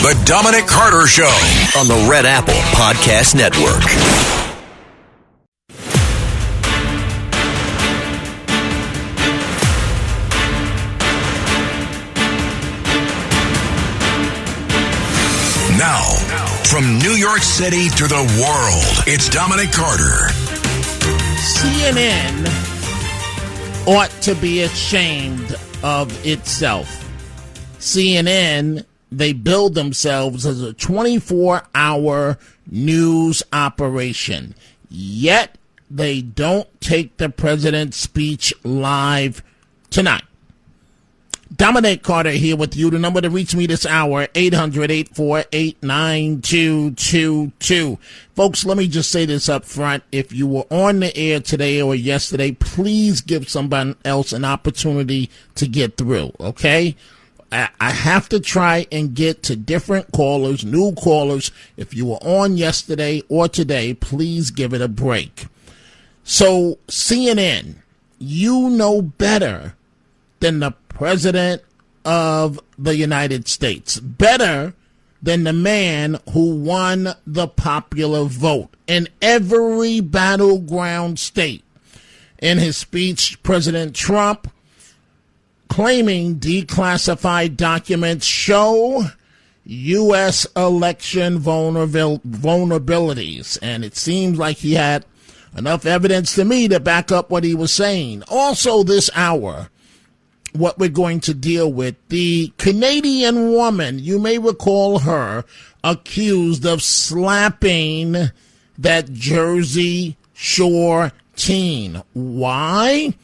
The Dominic Carter Show on the Red Apple Podcast Network. Now, from New York City to the world, it's Dominic Carter. CNN ought to be ashamed of itself. CNN, they build themselves as a 24-hour news operation. Yet, they don't take the president's speech live tonight. Dominic Carter here with you. The number to reach me this hour, 800-848-9222. Folks, let me just say this up front. If you were on the air today or yesterday, please give somebody else an opportunity to get through, okay? I have to try and get to different callers, new callers. If you were on yesterday or today, please give it a break. So, CNN, you know better than the President of the United States, better than the man who won the popular vote in every battleground state. In his speech, President Trump claiming declassified documents show U.S. election vulnerabilities. And it seems like he had enough evidence to me to back up what he was saying. Also this hour, what we're going to deal with, the Canadian woman, you may recall her, accused of slapping that Jersey Shore teen. Why?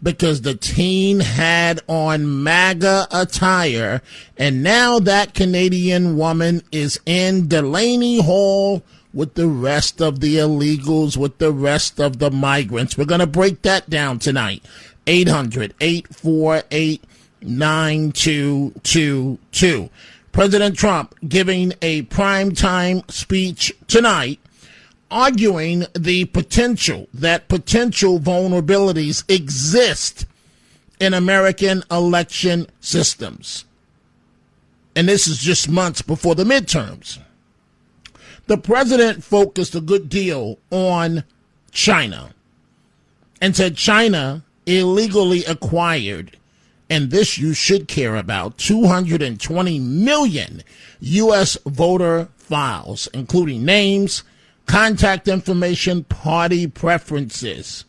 Because the teen had on MAGA attire, and now that Canadian woman is in Delaney Hall with the rest of the illegals, with the rest of the migrants. We're going to break that down tonight. 800-848-9222. President Trump giving a primetime speech tonight, arguing that potential vulnerabilities exist in American election systems. And this is just months before the midterms. The president focused a good deal on China and said China illegally acquired, and this you should care about, 220 million U.S. voter files, including names, contact information, party preferences.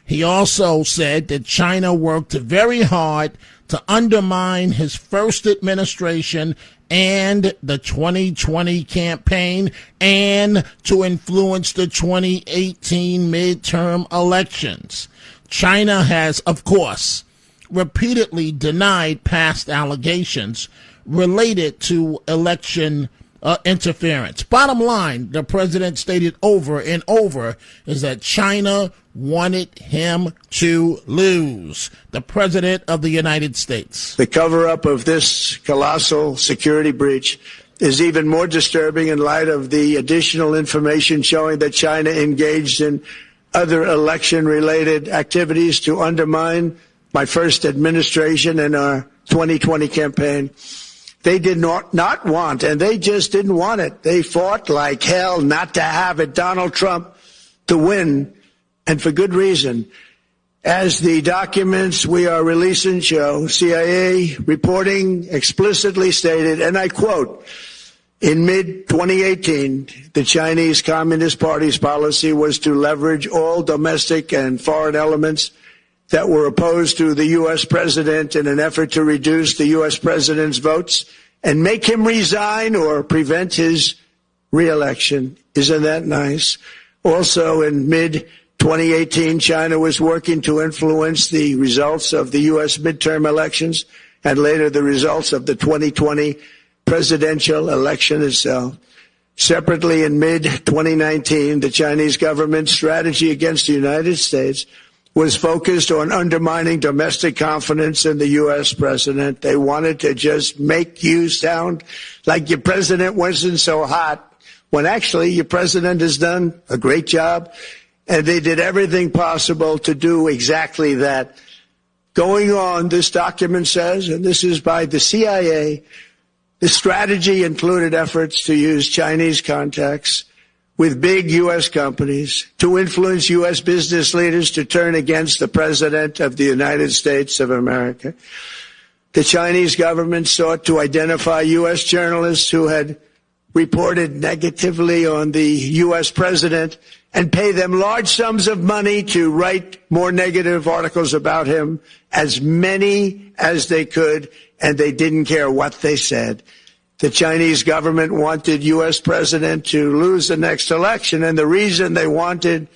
He also said that China worked very hard to undermine his first administration and the 2020 campaign and to influence the 2018 midterm elections. China has, of course, repeatedly denied past allegations related to election interference. Bottom line, the president stated over and over is that China wanted him to lose. The president of the United States. The cover-up of this colossal security breach is even more disturbing in light of the additional information showing that China engaged in other election-related activities to undermine my first administration and our 2020 campaign. They did not want, and they just didn't want it. They fought like hell not to have it, Donald Trump, to win, and for good reason. As the documents we are releasing show, CIA reporting explicitly stated, and I quote, in mid-2018, the Chinese Communist Party's policy was to leverage all domestic and foreign elements that were opposed to the U.S. president in an effort to reduce the U.S. president's votes and make him resign or prevent his re-election. Isn't that nice? Also, in mid-2018, China was working to influence the results of the U.S. midterm elections and later the results of the 2020 presidential election itself. Separately, in mid-2019, the Chinese government's strategy against the United States was focused on undermining domestic confidence in the U.S. president. They wanted to just make you sound like your president wasn't so hot, when actually your president has done a great job, and they did everything possible to do exactly that. Going on, this document says, and this is by the CIA, The strategy included efforts to use Chinese contacts with big U.S. companies to influence U.S. business leaders to turn against the President of the United States of America. The Chinese government sought to identify U.S. journalists who had reported negatively on the U.S. president and pay them large sums of money to write more negative articles about him, as many as they could, and they didn't care what they said. The Chinese government wanted U.S. president to lose the next election, and the reason they wanted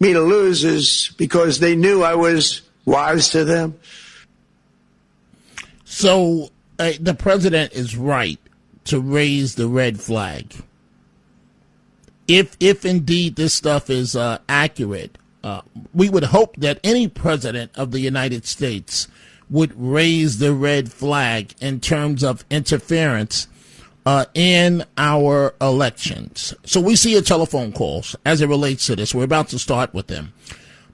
me to lose is because they knew I was wise to them. So the president is right to raise the red flag. If indeed this stuff is accurate, we would hope that any president of the United States would raise the red flag in terms of interference in our elections. So we see your telephone calls as it relates to this. We're about to start with them.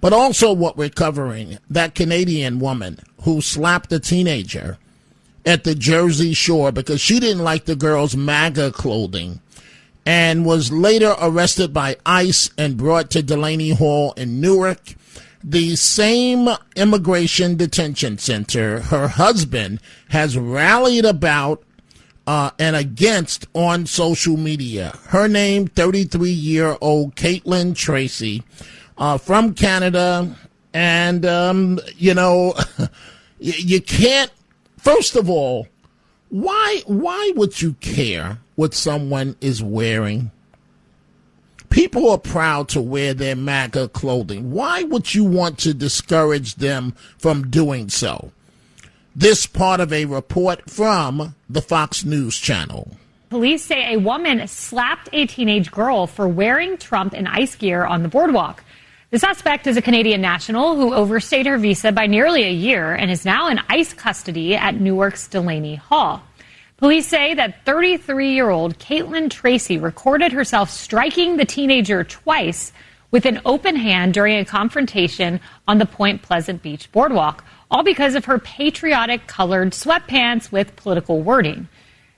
But also what we're covering, that Canadian woman who slapped a teenager at the Jersey Shore because she didn't like the girl's MAGA clothing and was later arrested by ICE and brought to Delaney Hall in Newark. The same immigration detention center her husband has rallied about and against on social media. Her name, 33-year-old Caitlin Tracy from Canada. And, you can't, first of all, why would you care what someone is wearing? People are proud to wear their MAGA clothing. Why would you want to discourage them from doing so? This part of a report from the Fox News Channel. Police say a woman slapped a teenage girl for wearing Trump and ICE gear on the boardwalk. The suspect is a Canadian national who overstayed her visa by nearly a year and is now in ICE custody at Newark's Delaney Hall. Police say that 33-year-old Caitlin Tracy recorded herself striking the teenager twice with an open hand during a confrontation on the Point Pleasant Beach boardwalk, all because of her patriotic colored sweatpants with political wording.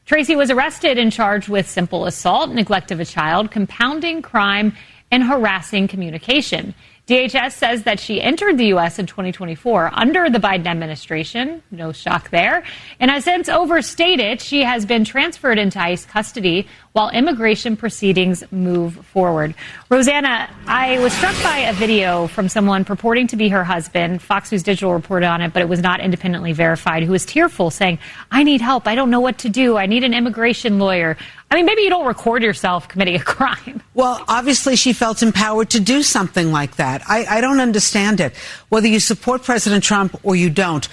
Tracy was arrested and charged with simple assault, neglect of a child, compounding crime, and harassing communication. DHS says that she entered the U.S. in 2024 under the Biden administration. No shock there. And has since overstayed it. She has been transferred into ICE custody while immigration proceedings move forward. Rosanna, I was struck by a video from someone purporting to be her husband. Fox News Digital reported on it, but it was not independently verified, who was tearful, saying, "I need help. I don't know what to do. I need an immigration lawyer." I mean, maybe you don't record yourself committing a crime. Well, obviously she felt empowered to do something like that. I don't understand it. Whether you support President Trump or you don't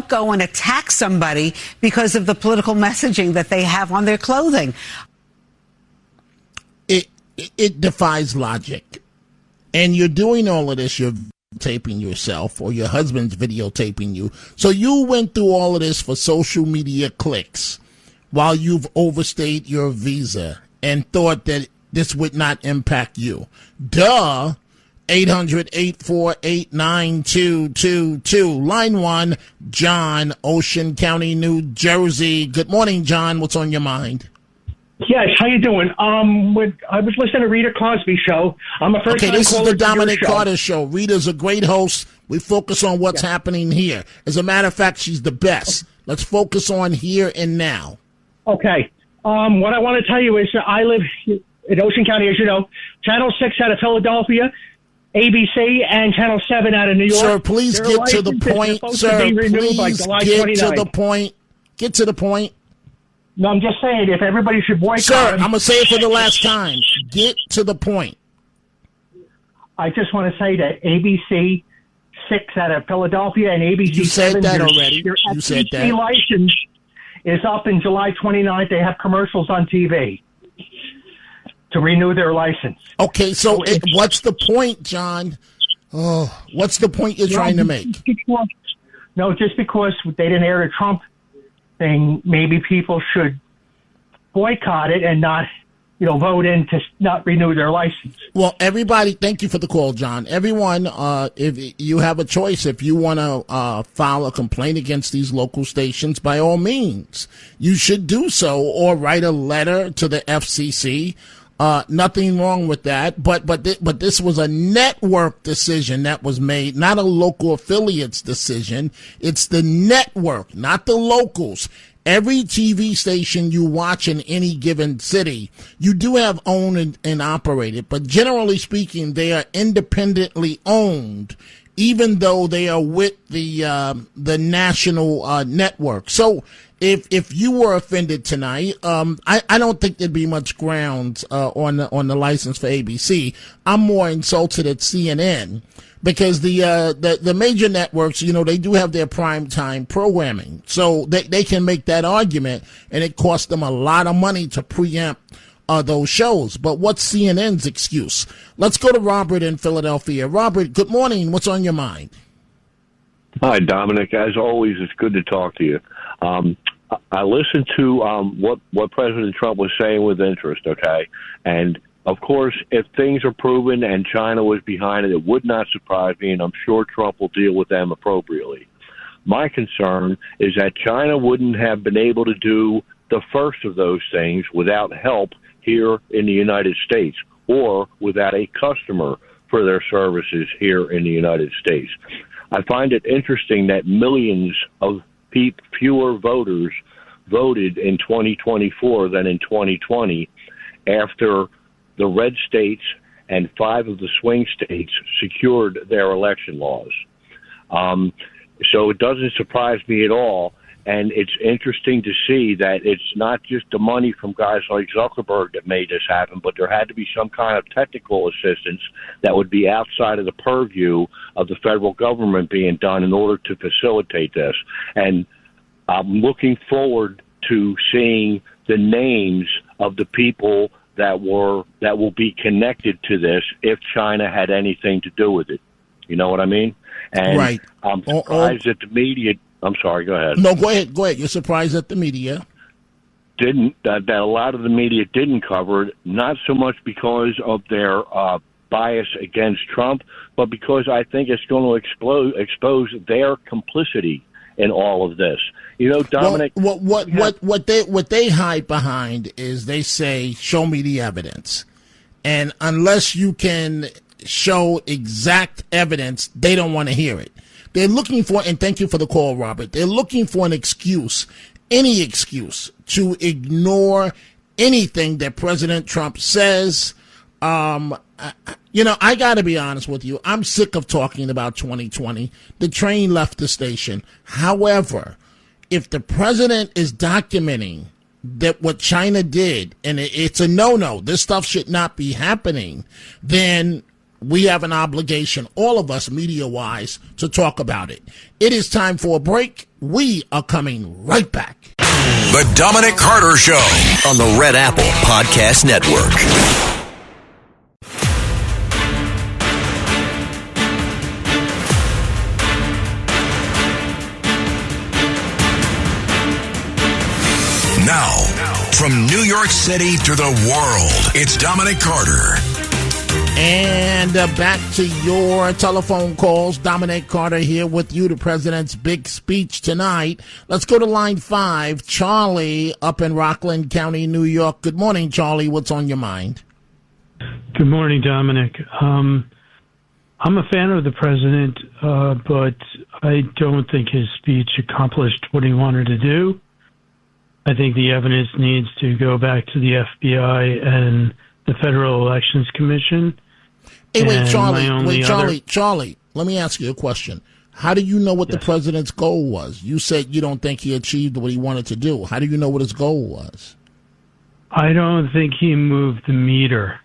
go and attack somebody because of the political messaging that they have on their clothing. It defies logic. And you're doing all of this, you're taping yourself, or your husband's videotaping you. So you went through all of this for social media clicks while you've overstayed your visa and thought that this would not impact you. Duh. 800-848-9222. Line 1, John, Ocean County, New Jersey. Good morning, John. What's on your mind? Yes, how you doing? I was listening to Rita Cosby show. I'm a first-time caller. Okay, this is the Dominic Carter show. Rita's a great host. We focus on what's happening here. As a matter of fact, she's the best. Let's focus on here and now. Okay. What I want to tell you is I live in Ocean County, as you know. Channel 6 out of Philadelphia, ABC, and Channel 7 out of New York. Sir, please get to the point. Sir, please get to the point. Get to the point. No, I'm just saying, if everybody should boycott... Sir, I'm going to say it for the last time. Get to the point. I just want to say that ABC 6 out of Philadelphia and ABC 7... You said that already. You said that. Your license is up in July 29th. They have commercials on TV to renew their license. Okay, so what's the point, John? Oh, what's the point you're trying to make? No, just because they didn't air the Trump thing, maybe people should boycott it and not vote in to not renew their license. Well, everybody, thank you for the call, John. Everyone, if you have a choice, if you want to file a complaint against these local stations, by all means, you should do so, or write a letter to the FCC. Nothing wrong with that, but this was a network decision that was made, not a local affiliate's decision. It's the network, not the locals. Every TV station you watch in any given city, you do have owned and operated, but generally speaking, they are independently owned, even though they are with the national network. So if you were offended tonight, I don't think there'd be much grounds on the license for ABC. I'm more insulted at CNN. Because the major networks, they do have their primetime programming. So they can make that argument, and it costs them a lot of money to preempt those shows. But what's CNN's excuse? Let's go to Robert in Philadelphia. Robert, good morning. What's on your mind? Hi, Dominic. As always, it's good to talk to you. I listened to what President Trump was saying with interest, okay? And of course, if things are proven and China was behind it, it would not surprise me, and I'm sure Trump will deal with them appropriately. My concern is that China wouldn't have been able to do the first of those things without help here in the United States, or without a customer for their services here in the United States. I find it interesting that millions of fewer voters voted in 2024 than in 2020 after the red states and 5 of the swing states secured their election laws. So it doesn't surprise me at all. And it's interesting to see that it's not just the money from guys like Zuckerberg that made this happen, but there had to be some kind of technical assistance that would be outside of the purview of the federal government being done in order to facilitate this. And I'm looking forward to seeing the names of the people that will be connected to this if China had anything to do with it. You know what I mean? And right. I'm surprised that the media. I'm sorry. Go ahead. No, go ahead. Go ahead. You're surprised that the media that a lot of the media didn't cover it, not so much because of their bias against Trump, but because I think it's going to expose their complicity in all of this. Dominic. Well, what they hide behind is they say, "Show me the evidence," and unless you can show exact evidence, they don't want to hear it. They're looking for, and thank you for the call, Robert. They're looking for an excuse, any excuse, to ignore anything that President Trump says. I got to be honest with you. I'm sick of talking about 2020. The train left the station. However, if the president is documenting that what China did, and it's a no-no, this stuff should not be happening, then we have an obligation, all of us media-wise, to talk about it. It is time for a break. We are coming right back. The Dominic Carter Show on the Red Apple Podcast Network. Now, from New York City to the world, it's Dominic Carter. And back to your telephone calls. Dominic Carter here with you, the president's big speech tonight. Let's go to line 5. Charlie up in Rockland County, New York. Good morning, Charlie. What's on your mind? Good morning, Dominic. I'm a fan of the president, but I don't think his speech accomplished what he wanted to do. I think the evidence needs to go back to the FBI and the Federal Elections Commission. Hey, Charlie, let me ask you a question. How do you know what the president's goal was? You said you don't think he achieved what he wanted to do. How do you know what his goal was? I don't think he moved the meter.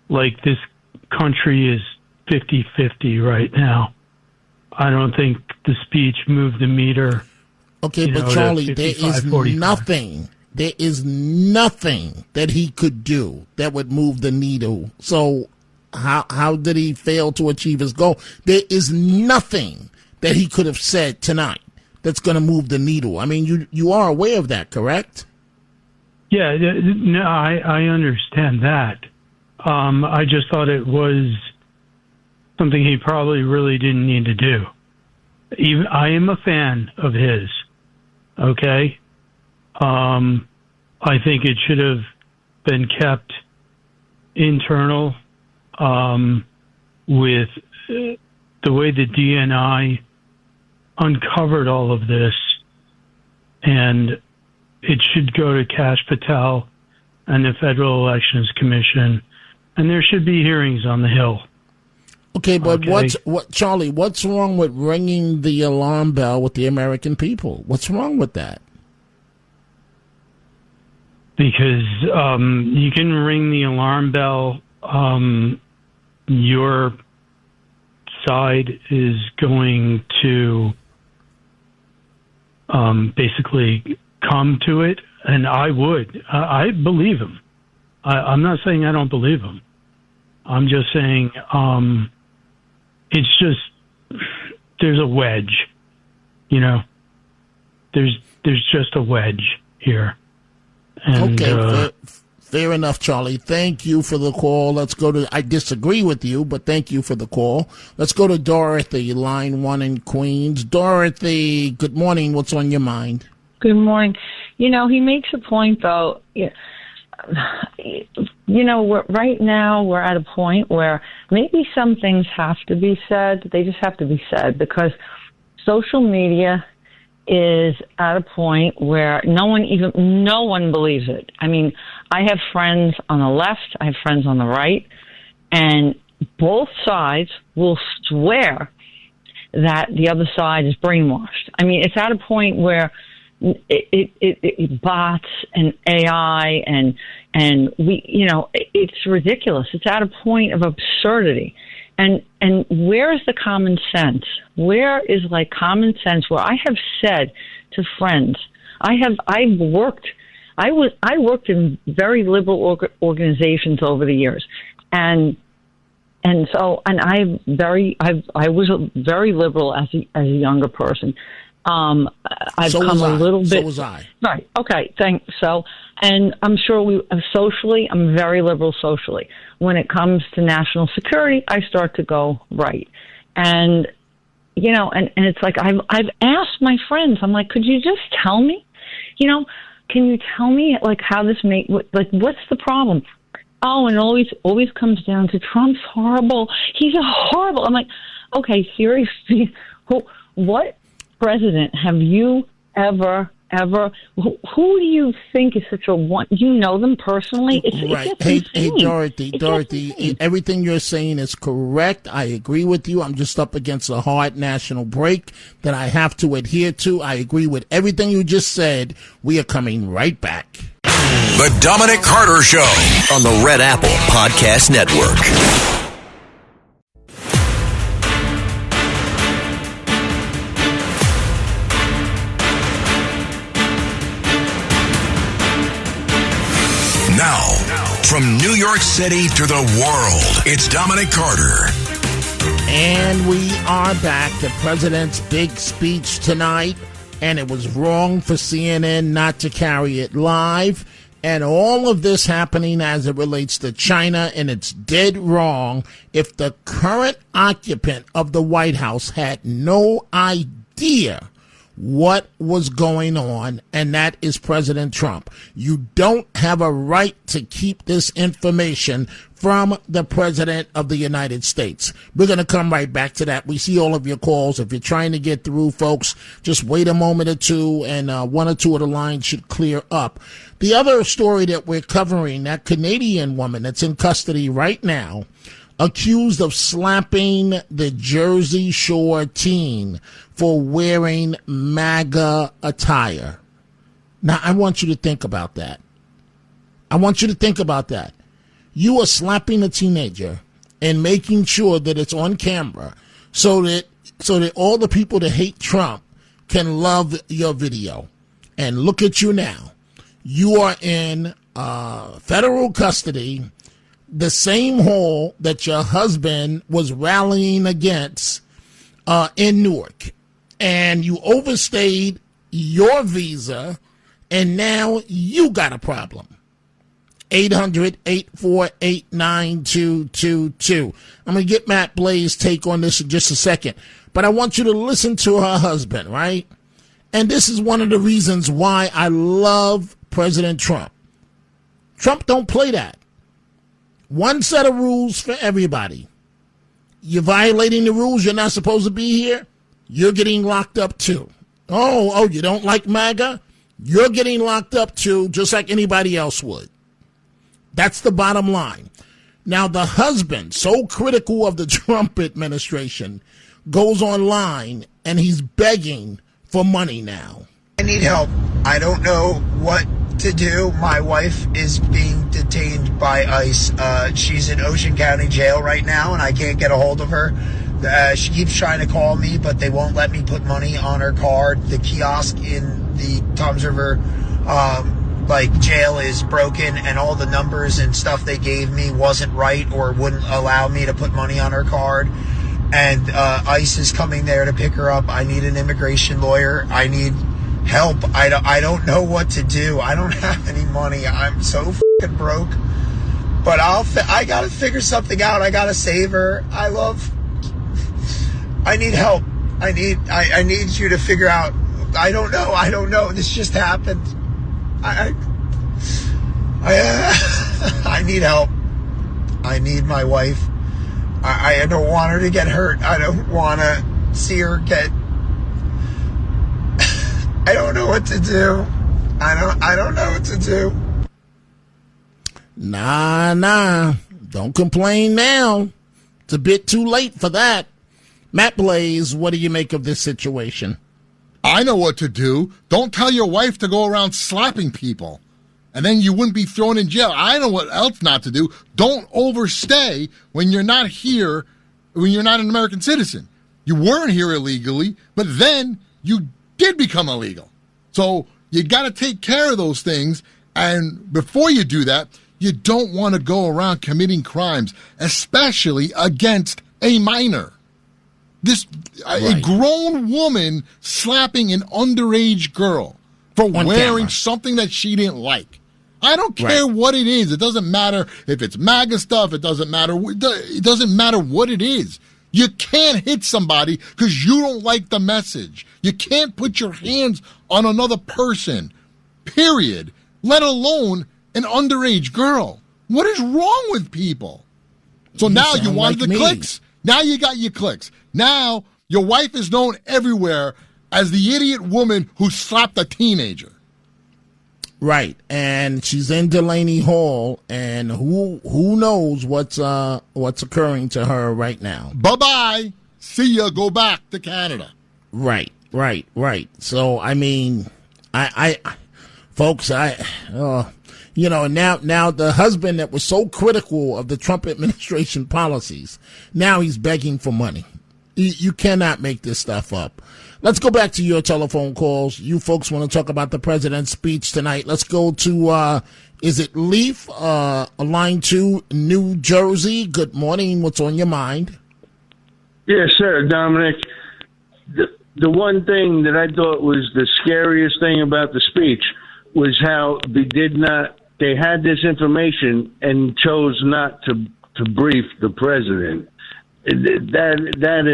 Like, this country is 50-50 right now. I don't think the speech moved the meter. Okay, but Charlie, there is nothing that he could do that would move the needle. So how did he fail to achieve his goal? There is nothing that he could have said tonight that's going to move the needle. I mean, you are aware of that, correct? Yeah, no, I understand that. I just thought it was something he probably really didn't need to do. Even I am a fan of his. Okay, I think it should have been kept internal. With the way the DNI uncovered all of this, and it should go to Kash Patel and the Federal Elections Commission, and there should be hearings on the Hill. Okay, but Charlie, what's wrong with ringing the alarm bell with the American people? What's wrong with that? Because you can ring the alarm bell. Your side is going to basically come to it, and I believe him. I'm not saying I don't believe him. I'm just saying it's just there's a wedge, There's just a wedge here. And, okay, fair enough, Charlie. Thank you for the call. Let's go to, I disagree with you, but thank you for the call. Let's go to Dorothy, line 1 in Queens. Dorothy, good morning. What's on your mind? Good morning. He makes a point, though. Right now we're at a point where maybe some things have to be said. They just have to be said because social media is at a point where no one believes it. I mean, I have friends on the left, I have friends on the right, and both sides will swear that the other side is brainwashed. I mean, it's at a point where it bots and AI and we, it's ridiculous. It's at a point of absurdity. And where is the common sense? Where is common sense? Where I have said to friends, I worked in very liberal organizations over the years, I was very liberal as a younger person. I've come a little bit. So was I. Right. Okay. Thanks. So, and I'm sure socially, I'm very liberal socially. When it comes to national security, I start to go right. And, and it's like, I've asked my friends, I'm like, could you just tell me, can you tell me how this what's the problem? Oh, and it always comes down to Trump's horrible. He's a horrible. I'm like, okay, seriously, what president have you ever, who do you think is such a one? You know them personally? Right. Hey, Dorothy, everything you're saying is correct. I agree with you. I'm just up against a hard national break that I have to adhere to. I agree with everything you just said. We are coming right back. The Dominic Carter Show on the Red Apple Podcast Network. Now, from New York City to the world, it's Dominic Carter. And we are back. The president's big speech tonight, and it was wrong for CNN not to carry it live. And all of this happening as it relates to China, and it's dead wrong if the current occupant of the White House had no idea what was going on, and that is President Trump. You don't have a right to keep this information from the President of the United States. We're going to come right back to that. We see all of your calls. If you're trying to get through, folks, just wait a moment or two, and one or two of the lines should clear up. The other story that we're covering, that Canadian woman that's in custody right now, accused of slapping the Jersey Shore teen for wearing MAGA attire. Now, I want you to think about that. You are slapping a teenager and making sure that it's on camera so that all the people that hate Trump can love your video. And look at you now. You are in federal custody, the same hall that your husband was rallying against in Newark. And you overstayed your visa And now you got a problem. 800-848-9222. I'm going to get Matt Blaze's take on this in just a second. But I want you to listen to her husband, right? And this is one of the reasons why I love President Trump. Trump don't play that. One set of rules for everybody. You're violating the rules. You're not supposed to be here. You're getting locked up too. Oh, you don't like MAGA? You're getting locked up too, just like anybody else would. That's the bottom line. Now, the husband, so critical of the Trump administration, goes online and he's begging for money now. I need help. I don't know what to do. My wife is being detained by ICE. She's in Ocean County Jail right now, and I can't get a hold of her. She keeps trying to call me, but they won't let me put money on her card. The kiosk in the Toms River jail is broken, and all the numbers and stuff they gave me wasn't right or wouldn't allow me to put money on her card. And ICE is coming there to pick her up. I need an immigration lawyer. I need help. I don't know what to do. I don't have any money. I'm so fucking broke. But I gotta figure something out. I gotta save her. I need help. I need you to figure out. I don't know. This just happened. I need help. I need my wife. I don't want her to get hurt. I don't want to see her get. I don't know what to do. I don't know what to do. Nah. Don't complain now. It's a bit too late for that. Matt Blaze, what do you make of this situation? I know what to do. Don't tell your wife to go around slapping people. And then you wouldn't be thrown in jail. I know what else not to do. Don't overstay when you're not here, when you're not an American citizen. You weren't here illegally, but then you did become illegal. So you got to take care of those things. And before you do that, you don't want to go around committing crimes, especially against a minor. A grown woman slapping an underage girl for wearing something that she didn't like. I don't care what it is. It doesn't matter if it's MAGA stuff. It doesn't matter what it is. You can't hit somebody because you don't like the message. You can't put your hands on another person, period, let alone an underage girl. What is wrong with people? So now you wanted the clicks. Now you got your clicks. Now your wife is known everywhere as the idiot woman who slapped a teenager. Right, and she's in Delaney Hall, and who knows what's occurring to her right now. Bye-bye. See ya. Go back to Canada. Right. So, I mean, folks, now the husband that was so critical of the Trump administration policies, now he's begging for money. You cannot make this stuff up. Let's go back to your telephone calls. You folks want to talk about the president's speech tonight. Let's go to, is it Leaf, line 2, New Jersey. Good morning. What's on your mind? Yes, sir, Dominic. The one thing that I thought was the scariest thing about the speech was how they had this information and chose not to brief the president. That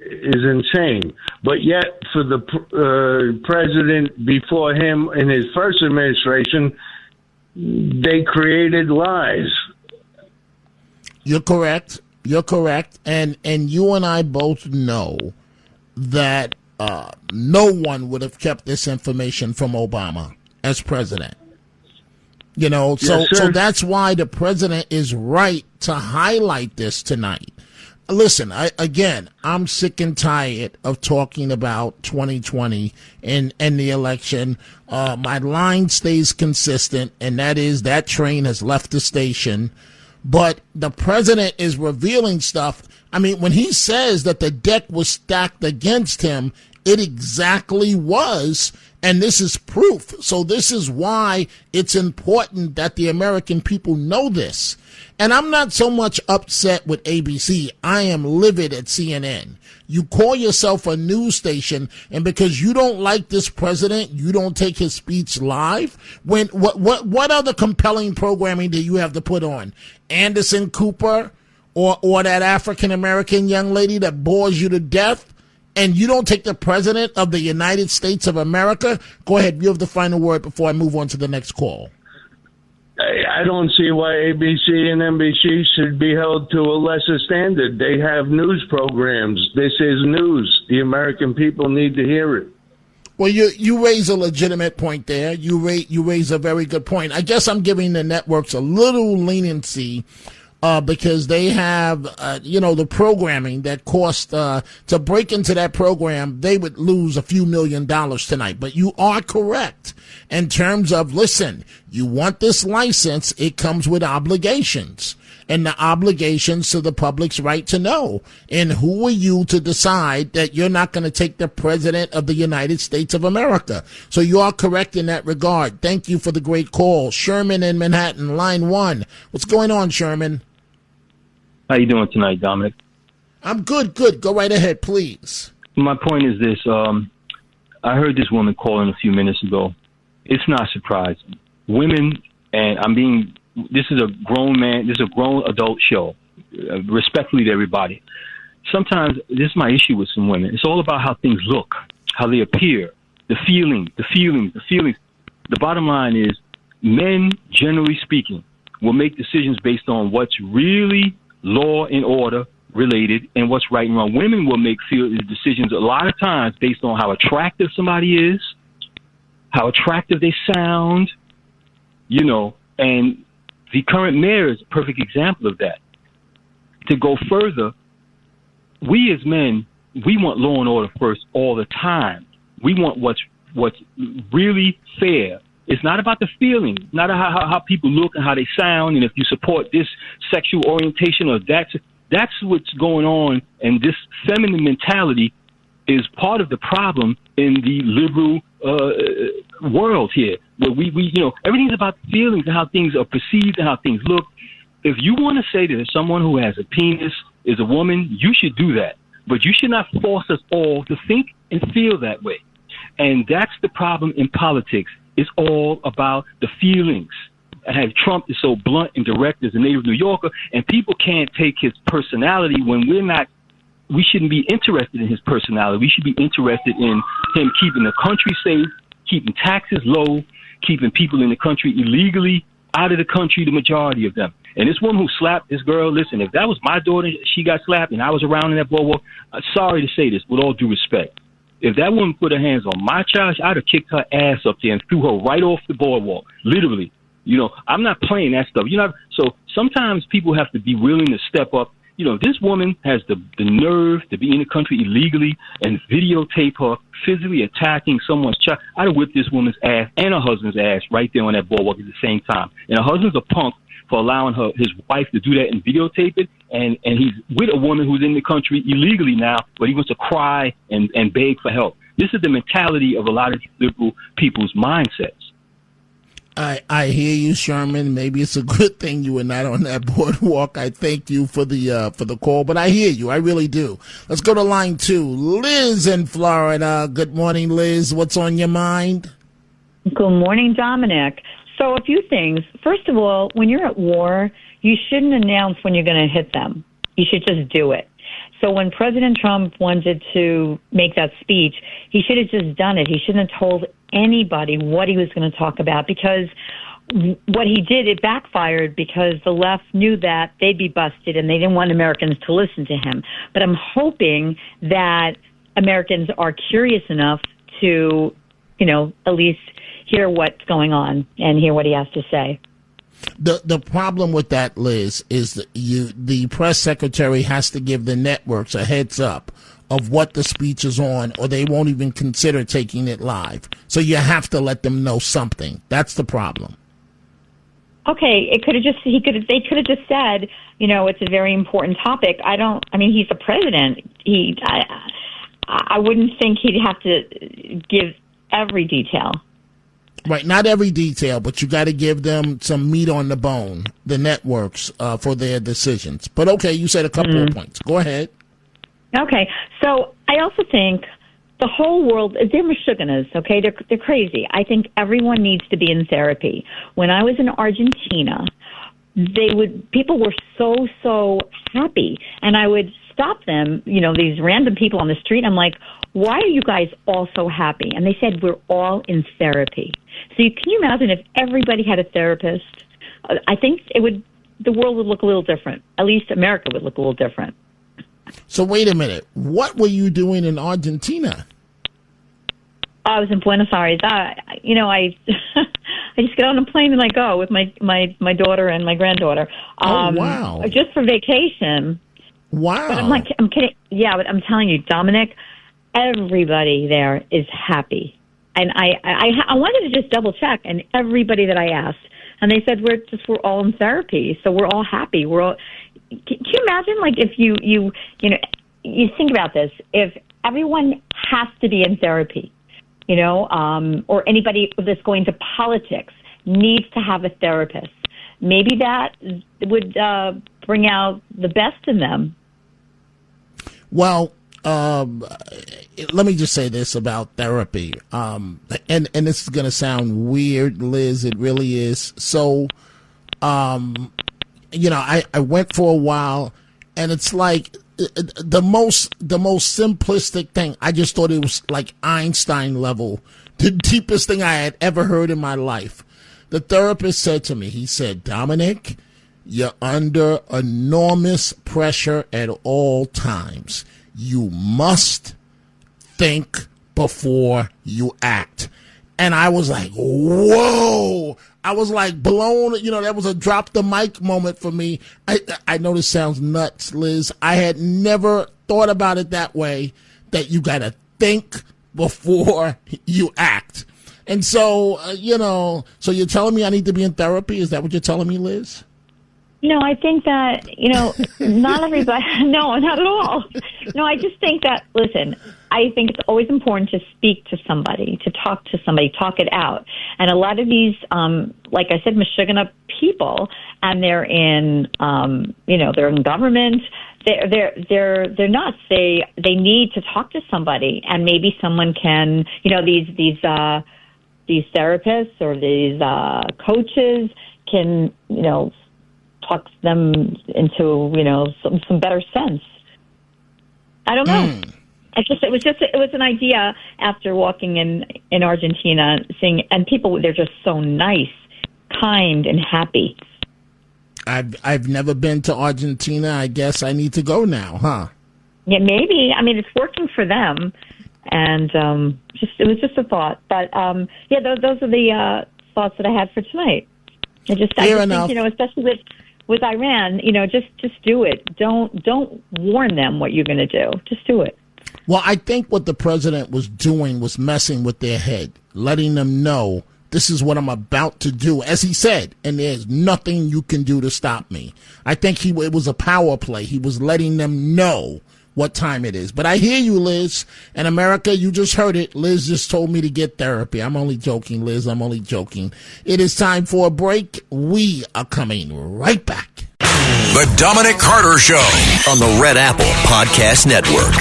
is insane. But yet, for the president before him in his first administration, they created lies. You're correct. And you and I both know that no one would have kept this information from Obama as president. So that's why the president is right to highlight this tonight. Listen, I'm sick and tired of talking about 2020 and the election. My line stays consistent, and that is that train has left the station. But the president is revealing stuff. I mean, when he says that the deck was stacked against him, it exactly was. And this is proof. So this is why it's important that the American people know this. And I'm not so much upset with ABC. I am livid at CNN. You call yourself a news station, and because you don't like this president, you don't take his speech live. When what other compelling programming do you have to put on? Anderson Cooper or that African American young lady that bores you to death? And you don't take the president of the United States of America? Go ahead. You have the final word before I move on to the next call. I don't see why ABC and NBC should be held to a lesser standard. They have news programs. This is news. The American people need to hear it. Well, you raise a legitimate point there. You raise a very good point. I guess I'm giving the networks a little leniency because they have, the programming that cost, to break into that program, they would lose a few $1 million tonight. But you are correct in terms of, listen, you want this license, it comes with obligations. And the obligations to the public's right to know. And who are you to decide that you're not going to take the president of the United States of America? So you are correct in that regard. Thank you for the great call. Sherman in Manhattan, line 1. What's going on, Sherman? How you doing tonight, Dominic? I'm good. Go right ahead, please. My point is this. I heard this woman calling a few minutes ago. It's not surprising. Women, and this is a grown adult show, respectfully to everybody. Sometimes, this is my issue with some women. It's all about how things look, how they appear, the feelings. The bottom line is, men, generally speaking, will make decisions based on what's really law and order related and what's right and wrong. Women will make decisions a lot of times based on how attractive somebody is, how attractive they sound, and the current mayor is a perfect example of that. To go further, we as men, we want law and order first all the time. We want what's really fair. It's not about the feeling, not how people look and how they sound, and if you support this sexual orientation or that's what's going on. And this feminine mentality is part of the problem in the liberal world here, where we everything's about feelings and how things are perceived and how things look. If you want to say that someone who has a penis is a woman, you should do that. But you should not force us all to think and feel that way. And that's the problem in politics. It's all about the feelings. And Trump is so blunt and direct as a native New Yorker, and people can't take his personality when we shouldn't be interested in his personality. We should be interested in him keeping the country safe, keeping taxes low, keeping people in the country illegally out of the country, the majority of them. And this woman who slapped this girl, listen, if that was my daughter, she got slapped, and I was around in that boardwalk, sorry to say this, with all due respect. If that woman put her hands on my child, I'd have kicked her ass up there and threw her right off the boardwalk, literally. I'm not playing that stuff. So sometimes people have to be willing to step up. This woman has the nerve to be in the country illegally and videotape her physically attacking someone's child. I'd have whipped this woman's ass and her husband's ass right there on that boardwalk at the same time. And her husband's a punk for allowing his wife to do that and videotape it. And he's with a woman who's in the country illegally now, but he wants to cry and beg for help. This is the mentality of a lot of liberal people's mindsets. I hear you, Sherman. Maybe it's a good thing you were not on that boardwalk. I thank you for the call, but I hear you. I really do. Let's go to line 2. Liz in Florida. Good morning, Liz. What's on your mind? Good morning, Dominic. So a few things. First of all, when you're at war, you shouldn't announce when you're going to hit them. You should just do it. So when President Trump wanted to make that speech, he should have just done it. He shouldn't have told anybody what he was going to talk about, because what he did, it backfired because the left knew that they'd be busted and they didn't want Americans to listen to him. But I'm hoping that Americans are curious enough to, at least hear what's going on and hear what he has to say. The problem with that, Liz, is that the press secretary has to give the networks a heads up of what the speech is on, or they won't even consider taking it live. So you have to let them know something. That's the problem. Okay, they could have just said, it's a very important topic. He's the president. I wouldn't think he'd have to give every detail. Right, not every detail, but you got to give them some meat on the bone, the networks, for their decisions. But okay, you said a couple of points. Go ahead. Okay, so I also think the whole world, they're Michiganers, okay? They're crazy. I think everyone needs to be in therapy. When I was in Argentina, people were so happy, and I would stop them, these random people on the street. I'm like, why are you guys all so happy? And they said, we're all in therapy. So can you imagine if everybody had a therapist? I think the world would look a little different. At least America would look a little different. So wait a minute. What were you doing in Argentina? I was in Buenos Aires. I just get on a plane and I go with my daughter and my granddaughter. Wow. Just for vacation. Wow. But I'm kidding. Yeah, but I'm telling you, Dominic, everybody there is happy. And I wanted to just double check, and everybody that I asked, and they said we're all in therapy, so we're all happy. Can you imagine, if you think about this, if everyone has to be in therapy, or anybody that's going to politics needs to have a therapist, maybe that would bring out the best in them. Well, let me just say this about therapy. And this is going to sound weird, Liz. It really is. So, I went for a while, and it's like the most simplistic thing. I just thought it was like Einstein level, the deepest thing I had ever heard in my life. The therapist said to me, he said, Dominic, you're under enormous pressure at all times. You must think before you act. And I was like, whoa. I was like blown. That was a drop the mic moment for me. I know this sounds nuts, Liz. I had never thought about it that way, that you got to think before you act. And so, so you're telling me I need to be in therapy? Is that what you're telling me, Liz? No, I think that, not everybody, no, not at all. No, I just think that, listen, I think it's always important to speak to somebody, to talk to somebody, talk it out. And a lot of these, like I said, Michigan people, and they're in, they're in government, they're not, they need to talk to somebody, and maybe someone can, these therapists or these, coaches can, talk them into, some better sense. I don't know. It was an idea after walking in Argentina, seeing, and people, they're just so nice, kind, and happy. I've never been to Argentina. I guess I need to go now, huh? Yeah, maybe. I mean, it's working for them, and it was just a thought. But those are the thoughts that I had for tonight. I just think, especially with Iran, just do it. Don't warn them what you're going to do. Just do it. Well, I think what the president was doing was messing with their head, letting them know this is what I'm about to do, as he said, and there's nothing you can do to stop me. I think it was a power play. He was letting them know what time it is. But I hear you, Liz. And America, you just heard it. Liz just told me to get therapy. I'm only joking, Liz. I'm only joking. It is time for a break. We are coming right back. The Dominic Carter Show on the Red Apple Podcast Network.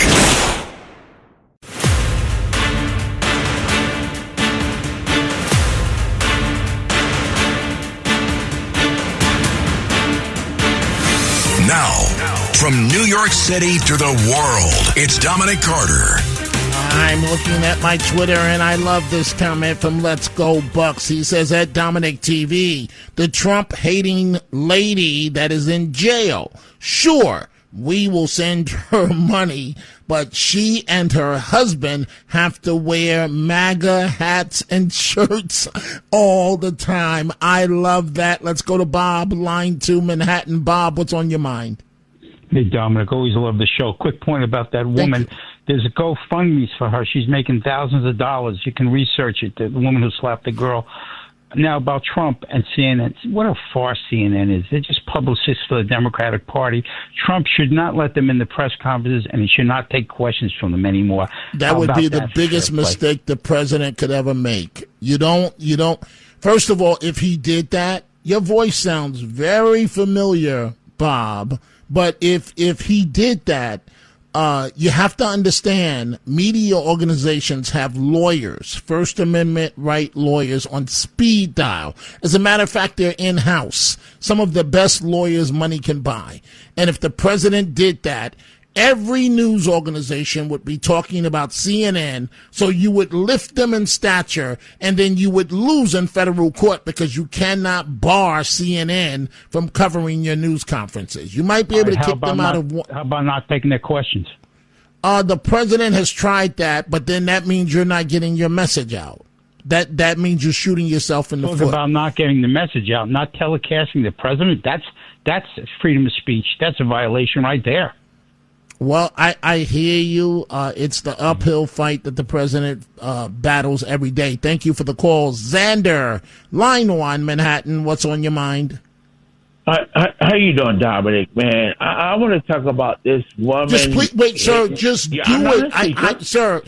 Now, from New York City to the world, it's Dominic Carter. I'm looking at my Twitter, and I love this comment from Let's Go Bucks. He says, at Dominic TV, the Trump-hating lady that is in jail. Sure, we will send her money, but she and her husband have to wear MAGA hats and shirts all the time. I love that. Let's go to Bob, line 2, Manhattan. Bob, what's on your mind? Hey, Dominic, always love the show. Quick point about that woman. There's a GoFundMe for her. She's making thousands of dollars. You can research it, the woman who slapped the girl. Now, about Trump and CNN, what a farce CNN is. They're just publicists for the Democratic Party. Trump should not let them in the press conferences, and he should not take questions from them anymore. That would be the biggest mistake the president could ever make. You don't. First of all, if he did that, your voice sounds very familiar, Bob. But if he did that, you have to understand media organizations have lawyers, First Amendment right lawyers on speed dial. As a matter of fact, they're in-house. Some of the best lawyers money can buy. And if the president did that, every news organization would be talking about CNN, so you would lift them in stature, and then you would lose in federal court because you cannot bar CNN from covering your news conferences. You might be able to kick them out of... How about not taking their questions? The president has tried that, but then that means you're not getting your message out. That means you're shooting yourself in the foot. About not getting the message out, not telecasting the president, that's freedom of speech. That's a violation right there. Well, I hear you. It's the uphill fight that the president battles every day. Thank you for the call. Xander, line 1, Manhattan. What's on your mind? How you doing, Dominic, man? I want to talk about this woman. Just please, wait, sir, just do it. Sir,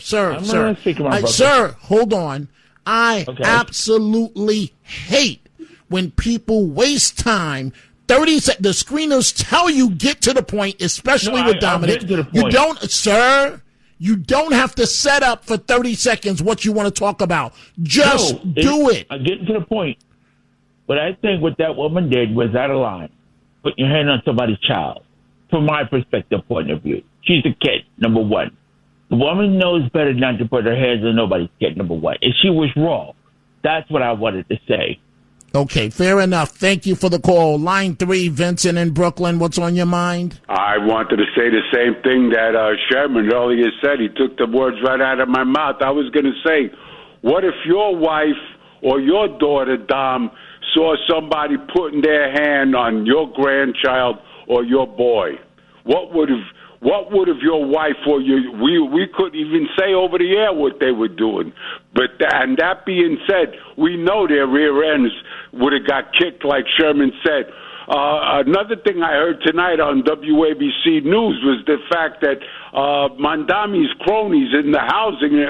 hold on. I absolutely hate when people waste time. 30 seconds. The screeners tell you get to the point, especially with Dominic. You don't, sir. You don't have to set up for 30 seconds what you want to talk about. Just do it. I'm getting to the point. But I think what that woman did was out of line. Putting your hand on somebody's child. From my perspective point of view. She's a kid, number one. The woman knows better not to put her hands on nobody's kid, number one. And she was wrong. That's what I wanted to say. Okay, fair enough. Thank you for the call. Line 3, Vincent in Brooklyn. What's on your mind? I wanted to say the same thing that Sherman earlier said. He took the words right out of my mouth. I was going to say, what if your wife or your daughter, Dom, saw somebody putting their hand on your grandchild or your boy? What would have your wife or we couldn't even say over the air what they were doing. But and that being said, we know their rear ends would have got kicked, like Sherman said. Another thing I heard tonight on WABC News was the fact that Mondami's cronies in the housing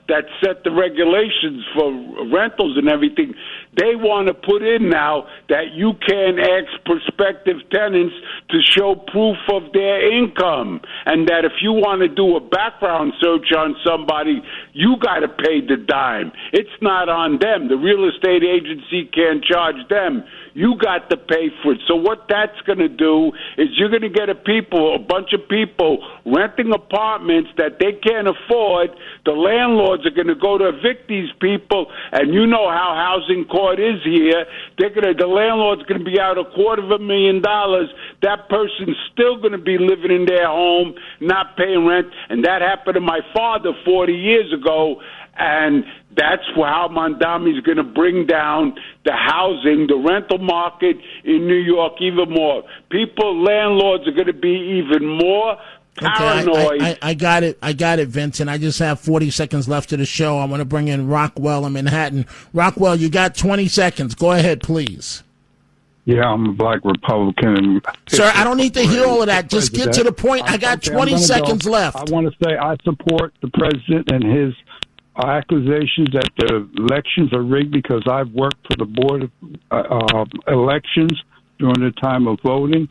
that set the regulations for rentals and everything, they want to put in now that you can ask prospective tenants to show proof of their income, and that if you want to do a background search on somebody, you got to pay the dime. It's not on them. The real estate agency can't charge them. You got to pay for it. So what that's going to do is you're going to get a bunch of people renting apartments that they can't afford. The landlords are going to go to evict these people, and you know how housing court is here. The landlord's going to be out $250,000. That person's still going to be living in their home, not paying rent, and that happened to my father 40 years ago. And that's how Mondami's going to bring down the housing, the rental market in New York even more. Landlords are going to be even more paranoid. Okay, I got it, Vincent. I just have 40 seconds left of the show. I want to bring in Rockwell in Manhattan. Rockwell, you got 20 seconds. Go ahead, please. Yeah, I'm a black Republican. Sir, I don't need to hear all of that. Just get to the point. I got 20 seconds left. I want to say I support the president and his accusations that the elections are rigged because I've worked for the Board of Elections during the time of voting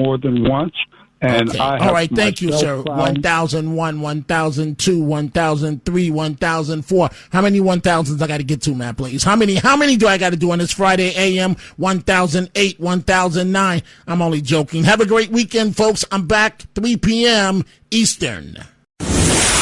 more than once. And okay. I have all right, thank you, sir. 1001, 1002, 1003, 1004. How many 1000s I got to get to, Matt, please? How many do I got to do on this Friday AM? 1008, 1009. I'm only joking. Have a great weekend, folks. I'm back 3 p.m. Eastern.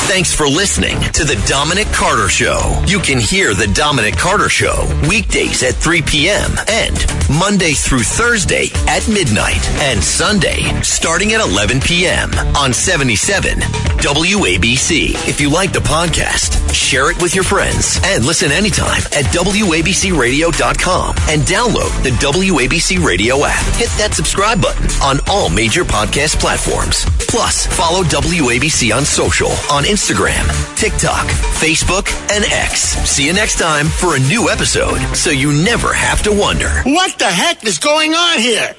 Thanks for listening to The Dominic Carter Show. You can hear The Dominic Carter Show weekdays at 3 p.m. and Monday through Thursday at midnight and Sunday starting at 11 p.m. on 77 WABC. If you like the podcast, share it with your friends and listen anytime at WABCRadio.com and download the WABC Radio app. Hit that subscribe button on all major podcast platforms. Plus, follow WABC on social, on Instagram, TikTok, Facebook, and X. See you next time for a new episode so you never have to wonder. What the heck is going on here?